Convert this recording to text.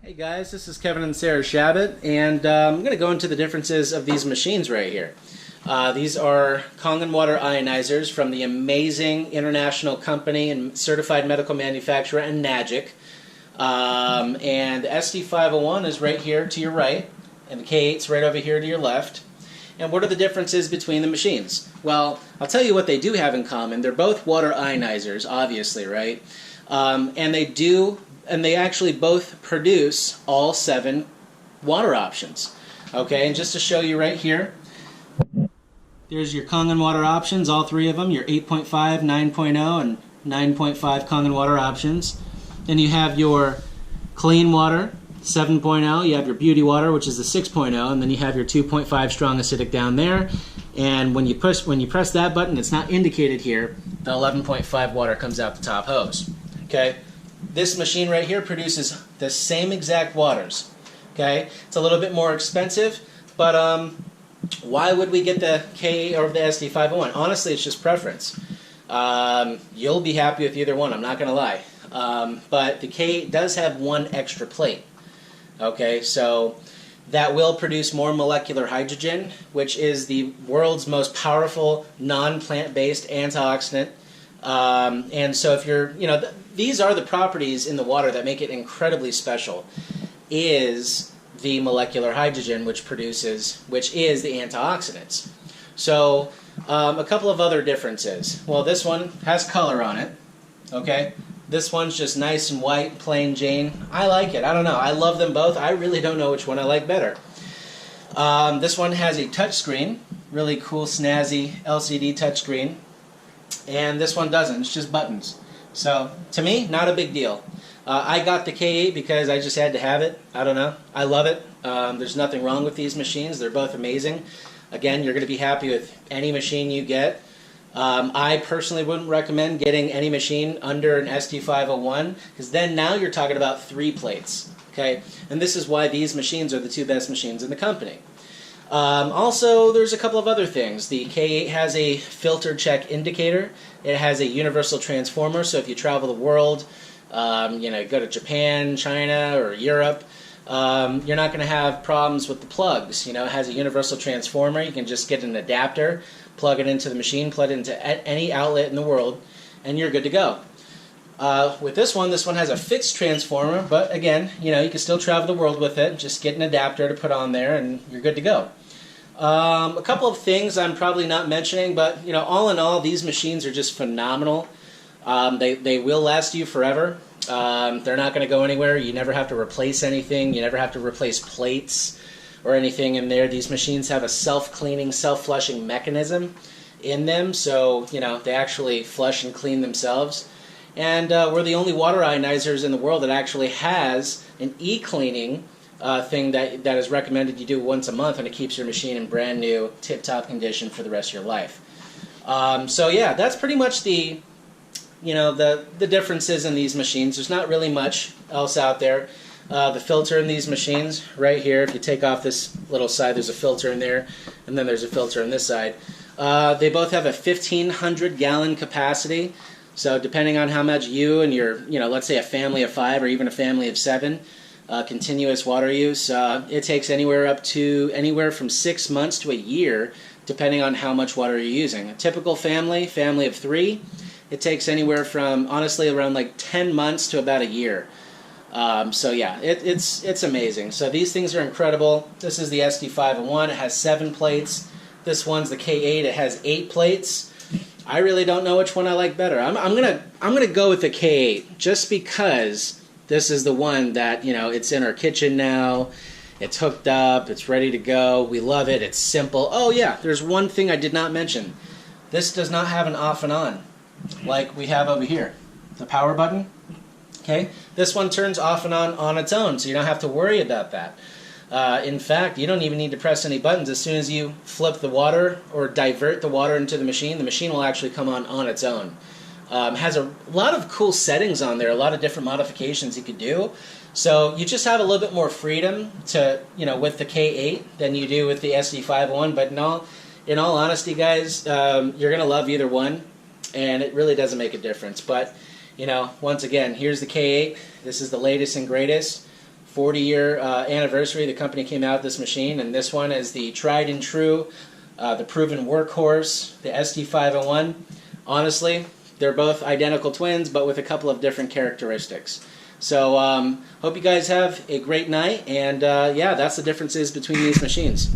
Hey guys, this is Kevin and Sarah Shabbat, and I'm going to go into the differences of these machines right here. These are Kangen water ionizers from the amazing international company and certified medical manufacturer Enagic. And the SD501 is right here to your right, and the K8 is right over here to your left. And what are the differences between the machines? Well, I'll tell you what they do have in common. They're both water ionizers, obviously, right? And they actually both produce all 7 water options. Okay, and just to show you right here, there's your Kangen water options, all 3 of them, your 8.5, 9.0, and 9.5 Kangen water options. Then you have your clean water, 7.0, you have your beauty water, which is the 6.0, and then you have your 2.5 strong acidic down there. And when you press that button, it's not indicated here, the 11.5 water comes out the top hose. Okay? This machine right here produces the same exact waters. Okay? It's a little bit more expensive, but why would we get the K8 over the SD501? Honestly, it's just preference. You'll be happy with either one, I'm not going to lie. But the K8 does have 1 extra plate. Okay, so that will produce more molecular hydrogen, which is the world's most powerful non-plant-based antioxidant. And so if you're, these are the properties in the water that make it incredibly special, is the molecular hydrogen which is the antioxidants. So a couple of other differences. Well, this one has color on it, okay? This one's just nice and white, plain Jane. I like it. I don't know. I love them both. I really don't know which one I like better. This one has a touch screen, really cool, snazzy LCD touchscreen. And this one doesn't. It's just buttons. So, to me, not a big deal. I got the K8 because I just had to have it. I don't know. I love it. There's nothing wrong with these machines. They're both amazing. Again, you're going to be happy with any machine you get. I personally wouldn't recommend getting any machine under an SD501 because then now you're talking about 3 plates. Okay? And this is why these machines are the 2 best machines in the company. Also, there's a couple of other things. The K8 has a filter check indicator. It has a universal transformer, so if you travel the world, go to Japan, China, or Europe, you're not going to have problems with the plugs. It has a universal transformer. You can just get an adapter, plug it into the machine, plug it into any outlet in the world, and you're good to go. With this one has a fixed transformer, but again, you can still travel the world with it. Just get an adapter to put on there, and you're good to go. A couple of things I'm probably not mentioning, but all in all, these machines are just phenomenal. They will last you forever. They're not going to go anywhere. You never have to replace anything. You never have to replace plates or anything in there. These machines have a self-cleaning, self-flushing mechanism in them, so they actually flush and clean themselves. And we're the only water ionizers in the world that actually has an e-cleaning thing that is recommended you do once a month, and it keeps your machine in brand new, tip-top condition for the rest of your life. So yeah, that's pretty much the differences in these machines. There's not really much else out there. The filter in these machines, right here, if you take off this little side, there's a filter in there, and then there's a filter on this side. They both have a 1,500-gallon capacity. So depending on how much you and your, let's say a family of 5 or even a family of 7, continuous water use, it takes anywhere from 6 months to a year, depending on how much water you're using. A typical family of 3, it takes anywhere from, honestly, around like 10 months to about a year. So yeah, it's amazing. So these things are incredible. This is the SD501. It has 7 plates. This one's the K8. It has 8 plates. I really don't know which one I like better. I'm gonna go with the K8 just because this is the one that it's in our kitchen now. It's hooked up. It's ready to go. We love it. It's simple. Oh yeah, there's one thing I did not mention. This does not have an off and on like we have over here. The power button. Okay, this one turns off and on its own, so you don't have to worry about that. In fact, you don't even need to press any buttons. As soon as you flip the water or divert the water into the machine will actually come on its own. Has a lot of cool settings on there, a lot of different modifications you could do. So you just have a little bit more freedom to, with the K8 than you do with the SD501. But in all honesty, guys, you're going to love either one, and it really doesn't make a difference. But, once again, here's the K8. This is the latest and greatest. 40-year anniversary. The company came out with this machine, and this one is the tried and true, the proven workhorse, the SD501. Honestly, they're both identical twins, but with a couple of different characteristics. So hope you guys have a great night, and yeah, that's the differences between these machines.